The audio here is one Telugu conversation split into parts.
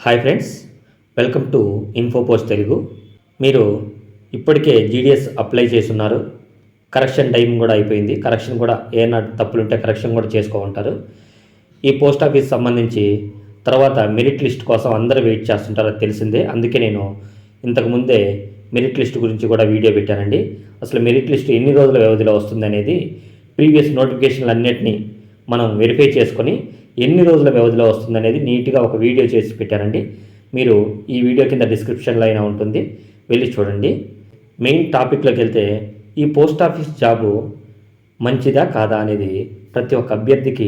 Hi friends, welcome to Infopost Telugu. మీరు ఇప్పటికే జీడిఎస్ అప్లై చేస్తున్నారు. కరెక్షన్ టైం కూడా అయిపోయింది. కరెక్షన్ కూడా ఏమైనా తప్పులుంటే కరెక్షన్ కూడా చేసుకోమంటారు. ఈ పోస్ట్ ఆఫీస్ సంబంధించి తర్వాత మెరిట్ లిస్ట్ కోసం అందరూ వెయిట్ చేస్తుంటారో తెలిసిందే. అందుకే నేను ఇంతకుముందే మెరిట్ లిస్ట్ గురించి కూడా వీడియో పెట్టానండి. అసలు మెరిట్ లిస్ట్ ఎన్ని రోజుల వ్యవధిలో వస్తుంది అనేది ప్రీవియస్ నోటిఫికేషన్లు అన్నిటినీ మనం వెరిఫై చేసుకొని ఎన్ని రోజుల వ్యవధిలో వస్తుందనేది నీట్గా ఒక వీడియో చేసి పెట్టానండి. మీరు ఈ వీడియో కింద డిస్క్రిప్షన్లో అయినా ఉంటుంది, వెళ్ళి చూడండి. మెయిన్ టాపిక్లోకి వెళ్తే ఈ పోస్ట్ ఆఫీస్ జాబు మంచిదా కాదా అనేది ప్రతి ఒక్క అభ్యర్థికి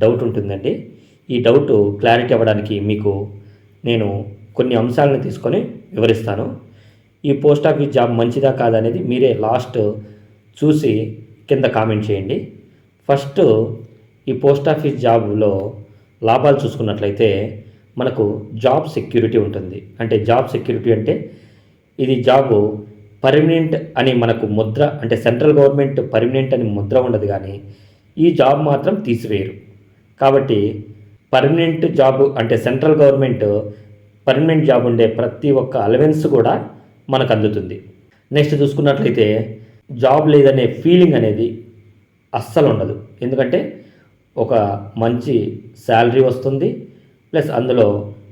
డౌట్ ఉంటుందండి. ఈ డౌట్ క్లారిటీ అవ్వడానికి మీకు నేను కొన్ని అంశాలను తీసుకొని వివరిస్తాను. ఈ పోస్ట్ ఆఫీస్ జాబ్ మంచిదా కాదా అనేది మీరే లాస్ట్ చూసి కింద కామెంట్ చేయండి. ఫస్ట్ ఈ పోస్ట్ ఆఫీస్ జాబ్లో లాభాలు చూసుకున్నట్లయితే మనకు జాబ్ సెక్యూరిటీ ఉంటుంది. అంటే జాబ్ సెక్యూరిటీ అంటే ఇది జాబు పర్మనెంట్ అని మనకు ముద్ర, అంటే సెంట్రల్ గవర్నమెంట్ పర్మనెంట్ అని ముద్ర ఉండదు, కానీ ఈ జాబ్ మాత్రం తీసివేయరు. కాబట్టి పర్మనెంట్ జాబ్ అంటే సెంట్రల్ గవర్నమెంట్ పర్మనెంట్ జాబ్ ఉండే ప్రతి ఒక్క అలవెన్స్ కూడా మనకు అందుతుంది. నెక్స్ట్ చూసుకున్నట్లయితే జాబ్ లేదనే ఫీలింగ్ అనేది అస్సలు ఉండదు. ఎందుకంటే ఒక మంచి శాలరీ వస్తుంది, ప్లస్ అందులో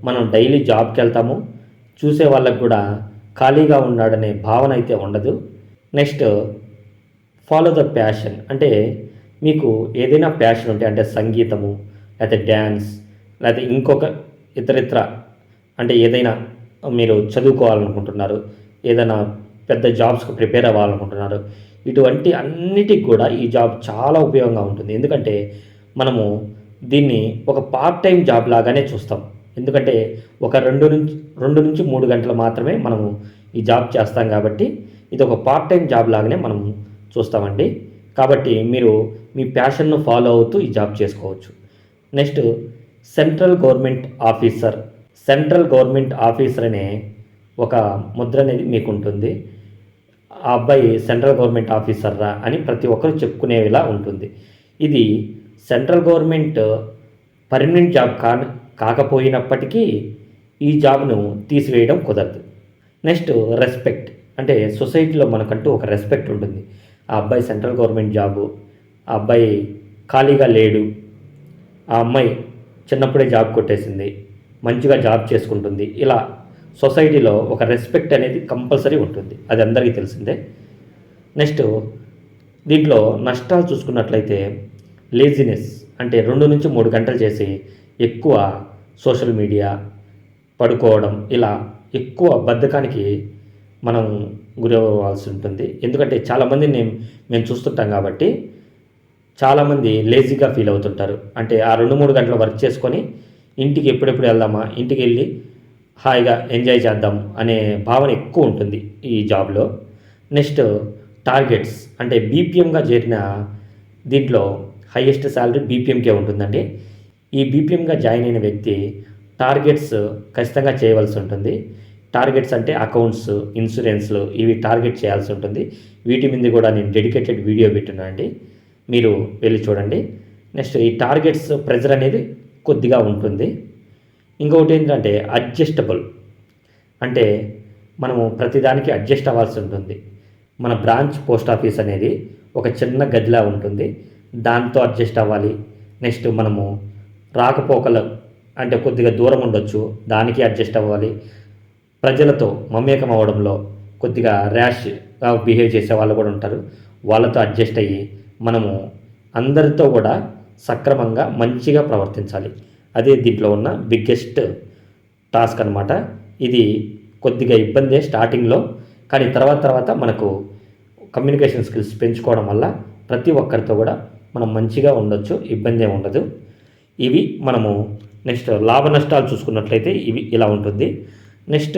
మనం డైలీ జాబ్కి వెళ్తాము. చూసే వాళ్ళకు కూడా ఖాళీగా ఉన్నాడనే భావన అయితే ఉండదు. నెక్స్ట్ ఫాలో ద ప్యాషన్, అంటే మీకు ఏదైనా ప్యాషన్ ఉంటే, అంటే సంగీతము లేకపోతే డ్యాన్స్ లేకపోతే ఇంకొక ఇతరితర, అంటే ఏదైనా మీరు చదువుకోవాలనుకుంటున్నారు, ఏదైనా పెద్ద జాబ్స్కి ప్రిపేర్ అవ్వాలనుకుంటున్నారు, ఇటువంటి అన్నిటికి కూడా ఈ జాబ్ చాలా ఉపయోగంగా ఉంటుంది. ఎందుకంటే మనము దీన్ని ఒక పార్ట్ టైం జాబ్ లాగానే చూస్తాం. ఎందుకంటే ఒక 2 నుంచి 3 గంటలు మాత్రమే మనము ఈ జాబ్ చేస్తాం, కాబట్టి ఇది ఒక పార్ట్ టైం జాబ్ లాగానే మనం చూస్తామండి. కాబట్టి మీరు మీ ప్యాషన్ను ఫాలో అవుతూ ఈ జాబ్ చేసుకోవచ్చు. Next central government officer. Central government officer అనే ఒక ముద్ర అనేది మీకు ఉంటుంది. ఆ అబ్బాయి సెంట్రల్ గవర్నమెంట్ ఆఫీసర్ రా అని ప్రతి ఒక్కరు చెప్పుకునేలా ఉంటుంది. ఇది సెంట్రల్ గవర్నమెంట్ పర్మనెంట్ జాబ్ కాకపోయినప్పటికీ ఈ జాబ్ను తీసివేయడం కుదరదు. నెక్స్ట్ రెస్పెక్ట్, అంటే సొసైటీలో మనకంటూ ఒక రెస్పెక్ట్ ఉంటుంది. ఆ అబ్బాయి సెంట్రల్ గవర్నమెంట్ జాబు, ఆ అబ్బాయి ఖాళీగా లేడు, ఆ అమ్మాయి చిన్నప్పుడే జాబ్ కొట్టేసింది, మంచిగా జాబ్ చేసుకుంటుంది, ఇలా సొసైటీలో ఒక రెస్పెక్ట్ అనేది కంపల్సరీ ఉంటుంది. అది అందరికీ తెలిసిందే. నెక్స్ట్ దీంట్లో నష్టాలు చూసుకున్నట్లయితే లేజినెస్, అంటే 2 నుంచి 3 గంటలు చేసి ఎక్కువ సోషల్ మీడియా పడుకోవడం, ఇలా ఎక్కువ బద్ధకానికి మనం గురవ్వాల్సి ఉంటుంది. ఎందుకంటే చాలామంది మేము చూస్తుంటాం, కాబట్టి చాలామంది లేజీగా ఫీల్ అవుతుంటారు. అంటే ఆ 2-3 గంటలు వర్క్ చేసుకొని ఇంటికి ఎప్పుడెప్పుడు వెళ్దామా, ఇంటికి వెళ్ళి హాయిగా ఎంజాయ్ చేద్దాం అనే భావన ఎక్కువ ఉంటుంది ఈ జాబ్లో. నెక్స్ట్ టార్గెట్స్, అంటే బీపీఎంగా చేరిన దీంట్లో హైయెస్ట్ శాలరీ బీపీఎంకే ఉంటుందండి. ఈ బీపీఎంగా జాయిన్ అయిన వ్యక్తి టార్గెట్స్ ఖచ్చితంగా చేయవలసి ఉంటుంది. టార్గెట్స్ అంటే అకౌంట్స్, ఇన్సూరెన్స్లు, ఇవి టార్గెట్ చేయాల్సి ఉంటుంది. వీటి మీద కూడా నేను డెడికేటెడ్ వీడియో పెట్టున్నాను అండి, మీరు వెళ్ళి చూడండి. నెక్స్ట్ ఈ టార్గెట్స్ ప్రెజర్ అనేది కొద్దిగా ఉంటుంది. ఇంకొకటి ఏంటంటే అడ్జస్టబుల్, అంటే మనము ప్రతిదానికి అడ్జస్ట్ అవ్వాల్సి ఉంటుంది. మన బ్రాంచ్ పోస్ట్ ఆఫీస్ అనేది ఒక చిన్న గదిలా ఉంటుంది, దాంతో అడ్జస్ట్ అవ్వాలి. నెక్స్ట్ మనము రాకపోకలు, అంటే కొద్దిగా దూరం ఉండొచ్చు, దానికి అడ్జస్ట్ అవ్వాలి. ప్రజలతో మమేకం అవ్వడంలో కొద్దిగా ర్యాష్గా బిహేవ్ చేసే వాళ్ళు కూడా ఉంటారు, వాళ్ళతో అడ్జస్ట్ అయ్యి మనము అందరితో కూడా సక్రమంగా మంచిగా ప్రవర్తించాలి. అదే దీంట్లో ఉన్న బిగ్గెస్ట్ టాస్క్ అనమాట. ఇది కొద్దిగా ఇబ్బందే స్టార్టింగ్లో, కానీ తర్వాత మనకు కమ్యూనికేషన్ స్కిల్స్ పెంచుకోవడం వల్ల ప్రతి ఒక్కరితో కూడా మనం మంచిగా ఉండొచ్చు, ఇబ్బంది ఉండదు. ఇవి మనము నెక్స్ట్ లాభ నష్టాలు చూసుకున్నట్లయితే ఇవి ఇలా ఉంటుంది. నెక్స్ట్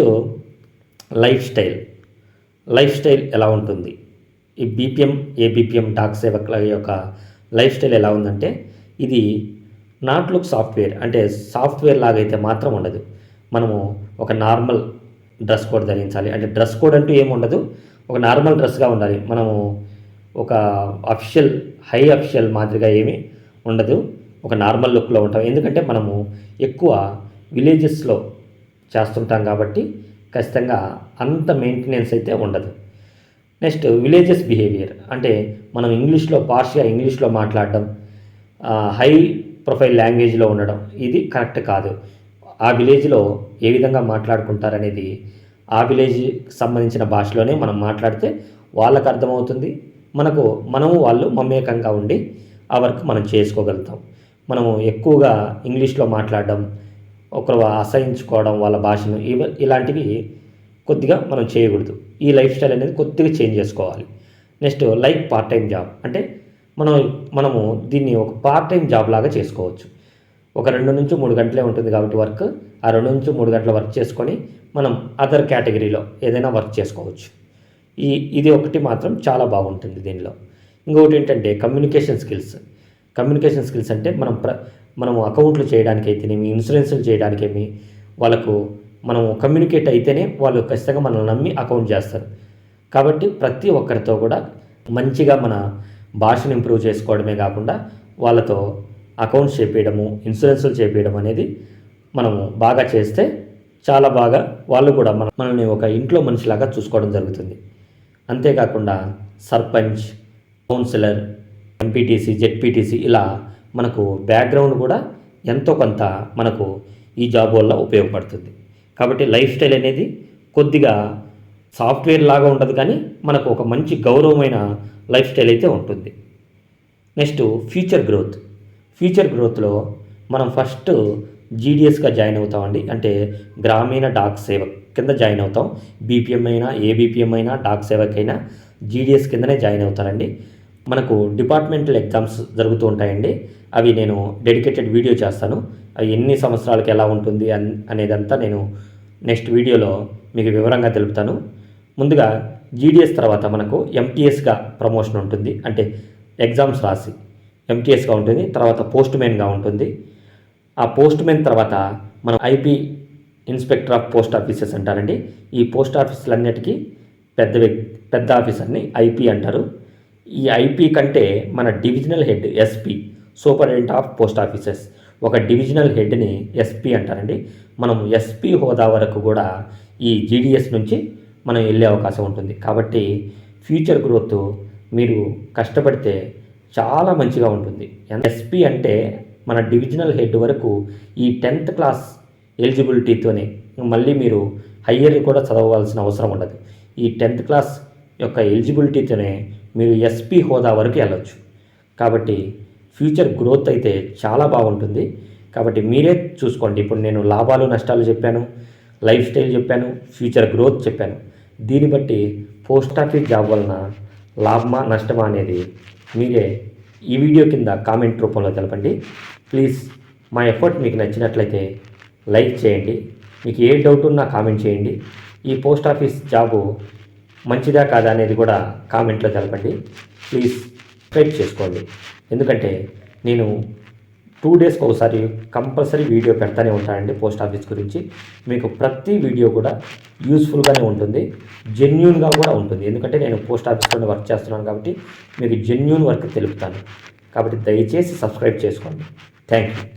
లైఫ్ స్టైల్ ఎలా ఉంటుంది, ఈ బీపీఎం ఏబీపీఎం డాక్ సేవకుల యొక్క లైఫ్ స్టైల్ ఎలా ఉందంటే, ఇది నాట్ లుక్ సాఫ్ట్వేర్, అంటే సాఫ్ట్వేర్ లాగైతే మాత్రం ఉండదు. మనము ఒక నార్మల్ డ్రెస్ కోడ్ ధరించాలి. అంటే డ్రెస్ కోడ్ అంటూ ఏమి ఉండదు, ఒక నార్మల్ డ్రెస్గా ఉండాలి. మనము ఒక హై అఫిషియల్ మాదిరిగా ఏమీ ఉండదు, ఒక నార్మల్ లుక్లో ఉంటాం. ఎందుకంటే మనము ఎక్కువ విలేజెస్లో చేస్తుంటాం కాబట్టి ఖచ్చితంగా అంత మెయింటెనెన్స్ అయితే ఉండదు. నెక్స్ట్ విలేజెస్ బిహేవియర్ అంటే మనం పార్ష్గా ఇంగ్లీష్లో మాట్లాడడం, హై ప్రొఫైల్ లాంగ్వేజ్లో ఉండడం ఇది కరెక్ట్ కాదు. ఆ విలేజ్లో ఏ విధంగా మాట్లాడుకుంటారనేది ఆ విలేజ్కి సంబంధించిన భాషలోనే మనం మాట్లాడితే వాళ్ళకు అర్థమవుతుంది. మనము వాళ్ళు మమేకంగా ఉండి ఆ వర్క్ మనం చేసుకోగలుగుతాం. మనము ఎక్కువగా ఇంగ్లీష్లో మాట్లాడడం, ఒకరు అసహించుకోవడం వాళ్ళ భాషను ఇలాంటివి కొద్దిగా మనం చేయకూడదు. ఈ లైఫ్ స్టైల్ అనేది కొద్దిగా చేంజ్ చేసుకోవాలి. Next like part time job అంటే మనము దీన్ని ఒక పార్ట్ టైం జాబ్ లాగా చేసుకోవచ్చు. ఒక 2 నుంచి 3 గంటలే ఉంటుంది కాబట్టి వర్క్, ఆ 2 నుంచి 3 గంటల వర్క్ చేసుకొని మనం అదర్ కేటగిరీలో ఏదైనా వర్క్ చేసుకోవచ్చు. ఇది ఒకటి మాత్రం చాలా బాగుంటుంది దీనిలో. ఇంకొకటి ఏంటంటే కమ్యూనికేషన్ స్కిల్స్ అంటే మనము అకౌంట్లు చేయడానికి అయితేనేమి, ఇన్సూరెన్స్లు చేయడానికేమి వాళ్ళకు మనము కమ్యూనికేట్ అయితేనే వాళ్ళు ఖచ్చితంగా మనల్ని నమ్మి అకౌంట్ చేస్తారు. కాబట్టి ప్రతి ఒక్కరితో కూడా మంచిగా మన భాషను ఇంప్రూవ్ చేసుకోవడమే కాకుండా వాళ్ళతో అకౌంట్స్ చేపించడము, ఇన్సూరెన్స్లు చేపించడం అనేది మనము బాగా చేస్తే చాలా బాగా వాళ్ళు కూడా మనల్ని ఒక ఇంట్లో మనిషిలాగా చూసుకోవడం జరుగుతుంది. అంతేకాకుండా సర్పంచ్, కౌన్సిలర్, ఎంపీటీసీ, జెడ్పీటీసీ ఇలా మనకు బ్యాక్గ్రౌండ్ కూడా ఎంతో కొంత మనకు ఈ జాబ్ వల్ల ఉపయోగపడుతుంది. కాబట్టి లైఫ్ స్టైల్ అనేది కొద్దిగా సాఫ్ట్వేర్ లాగా ఉండదు, కానీ మనకు ఒక మంచి గౌరవమైన లైఫ్ స్టైల్ అయితే ఉంటుంది. నెక్స్ట్ ఫ్యూచర్ గ్రోత్లో మనం ఫస్ట్ జీడిఎస్గా జాయిన్ అవుతామండి. అంటే గ్రామీణ డాక్ సేవక్ కింద జాయిన్ అవుతాం. బీపీఎం అయినా, ఏబీపీఎం అయినా, డాక్ సేవక్ అయినా జీడిఎస్ కిందనే జాయిన్ అవుతారండి. మనకు డిపార్ట్మెంటల్ ఎగ్జామ్స్ జరుగుతూ ఉంటాయండి. అవి నేను డెడికేటెడ్ వీడియో చేస్తాను. అవి ఎన్ని సంవత్సరాలకి ఎలా ఉంటుంది అనేదంతా నేను నెక్స్ట్ వీడియోలో మీకు వివరంగా తెలుపుతాను. ముందుగా జీడిఎస్ తర్వాత మనకు ఎంటీఎస్గా ప్రమోషన్ ఉంటుంది. అంటే ఎగ్జామ్స్ రాసి ఎంటీఎస్గా ఉంటుంది. తర్వాత పోస్ట్ మ్యాన్గా ఉంటుంది. ఆ పోస్ట్ మ్యాన్ తర్వాత మనం IP, inspector of post offices అంటారండి. ఈ పోస్ట్ ఆఫీసులన్నిటికీ పెద్ద ఆఫీసర్ని ఐపీ అంటారు. ఈ ఐపీ కంటే మన divisional head SP, superintendent of post offices, ఒక డివిజనల్ హెడ్ని ఎస్పీ అంటారండి. మనం ఎస్పీ హోదా వరకు కూడా ఈ జీడిఎస్ నుంచి మనం వెళ్ళే అవకాశం ఉంటుంది. కాబట్టి ఫ్యూచర్ గ్రోత్ మీరు కష్టపడితే చాలా మంచిగా ఉంటుంది. ఎస్పీ అంటే మన డివిజనల్ హెడ్ వరకు ఈ 10th క్లాస్ ఎలిజిబిలిటీతోనే మళ్ళీ మీరు హయ్యర్ కూడా చదవాల్సిన అవసరం ఉండదు. ఈ 10th క్లాస్ యొక్క ఎలిజిబిలిటీతోనే మీరు ఎస్పీ హోదా వరకు వెళ్ళొచ్చు. కాబట్టి ఫ్యూచర్ గ్రోత్ అయితే చాలా బాగుంటుంది. కాబట్టి మీరే చూసుకోండి. ఇప్పుడు నేను లాభాలు నష్టాలు చెప్పాను, లైఫ్ స్టైల్ చెప్పాను, ఫ్యూచర్ గ్రోత్ చెప్పాను. దీన్ని బట్టి పోస్ట్ ఆఫీస్ జాబ్ వలన లాభమా నష్టమా అనేది మీరే ఈ వీడియో కింద కామెంట్ రూపంలో తెలపండి. ప్లీజ్ మా ఎఫర్ట్ మీకు నచ్చినట్లయితే లైక్ చేయండి. మీకు ఏ డౌట్ ఉన్నా కామెంట్ చేయండి. ఈ పోస్ట్ ఆఫీస్ జాబు మంచిదా కాదా అనేది కూడా కామెంట్లో తెలపండి. ప్లీజ్ సబ్స్క్రైబ్ చేసుకోండి. ఎందుకంటే నేను 2 డేస్కి ఒకసారి కంపల్సరీ వీడియో పెడతానే ఉంటానండి పోస్ట్ ఆఫీస్ గురించి. మీకు ప్రతి వీడియో కూడా యూస్ఫుల్గానే ఉంటుంది, జెన్యూన్గా కూడా ఉంటుంది. ఎందుకంటే నేను పోస్ట్ ఆఫీస్లోనే వర్క్ చేస్తున్నాను కాబట్టి మీకు జెన్యూన్ వర్క్ తెలుపుతాను. కాబట్టి దయచేసి సబ్స్క్రైబ్ చేసుకోండి. Thank you.